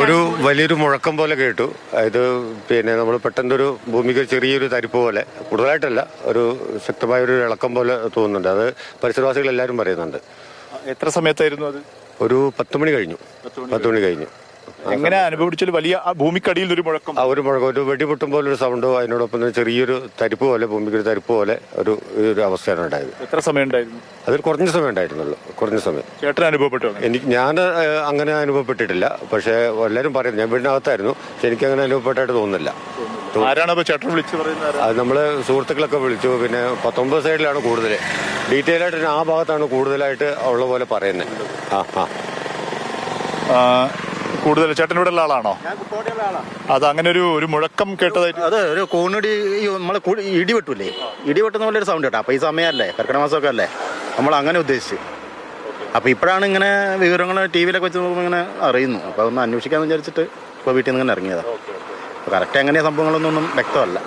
ഒരു വലിയൊരു മുഴക്കം പോലെ കേട്ടു. ഇത് പിന്നെ നമ്മൾ പെട്ടെന്നൊരു ഭൂമിക്ക് ചെറിയൊരു തരിപ്പ് പോലെ, കൂടുതലായിട്ടല്ല, ഒരു ശക്തമായൊരു ഇളക്കം പോലെ തോന്നുന്നുണ്ട്. അത് പരിസരവാസികൾ എല്ലാവരും പറയുന്നുണ്ട്. എത്ര സമയത്തായിരുന്നു അത്? ഒരു 10 മണി കഴിഞ്ഞു. 10 മണി കഴിഞ്ഞു. എങ്ങനെ അനുഭവിച്ചാൽ വലിയ ഭൂമിക്കടിയിൽ ഒരു മുഴക്കം? ഒരു മുഴക്കം, ഒരു വെടിപൊട്ടും പോലെ ഒരു സൗണ്ടോ, അതിനോടൊപ്പം ചെറിയൊരു തരിപ്പ് പോലെ, ഭൂമിക്കൊരു തരിപ്പ് പോലെ ഒരു അവസ്ഥയാണ് ഉണ്ടായത്. എത്ര സമയം ഉണ്ടായിരുന്നു? അതിൽ കുറഞ്ഞ സമയം ഉണ്ടായിരുന്നുള്ളൂ, കുറഞ്ഞ സമയം. ചേട്ടൻ അനുഭവപ്പെട്ടു? ഞാൻ അങ്ങനെ അനുഭവപ്പെട്ടിട്ടില്ല. പക്ഷേ എല്ലാവരും പറയുന്നു. ഞാൻ വീടിനകത്തായിരുന്നു, പക്ഷെ എനിക്കങ്ങനെ അനുഭവപ്പെട്ടായിട്ട് തോന്നുന്നില്ല. ആരാണ് ചേട്ടൻ വിളിച്ചു പറയുന്നത്? അത് നമ്മള് സുഹൃത്തുക്കളൊക്കെ വിളിച്ചു. പിന്നെ 19 സൈഡിലാണ് കൂടുതൽ, ഡീറ്റെയിൽ ആയിട്ട് ആ ഭാഗത്താണ് കൂടുതലായിട്ട് ഉള്ള പോലെ പറയുന്നത്. കൂടുതൽ ചേട്ടൻ ഇവിടെ ഉള്ള ആളാണോ? അത് അങ്ങനെ ഒരു മുഴക്കം കേട്ടതായിട്ട്? അത് ഒരു കോണിടി, നമ്മള് ഇടി വെട്ടൂലേ, ഇടി വെട്ടുന്ന പോലെ ഒരു സൗണ്ട് കേട്ടോ. അപ്പൊ ഈ സമയമല്ലേ, കർക്കിടക മാസമൊക്കെ അല്ലേ, നമ്മൾ അങ്ങനെ ഉദ്ദേശിച്ചു. അപ്പൊ ഇപ്പോഴാണ് ഇങ്ങനെ വിവരങ്ങൾ ടി വിയിലൊക്കെ വെച്ച് ഇങ്ങനെ അറിയുന്നു. അപ്പൊ അതൊന്ന് അന്വേഷിക്കാന്ന് വിചാരിച്ചിട്ട് ഇപ്പൊ വീട്ടിൽ നിന്ന് ഇങ്ങനെ ഇറങ്ങിയതാ. അപ്പൊ കറക്റ്റ് എങ്ങനെയാ സംഭവങ്ങളൊന്നും വ്യക്തമല്ല.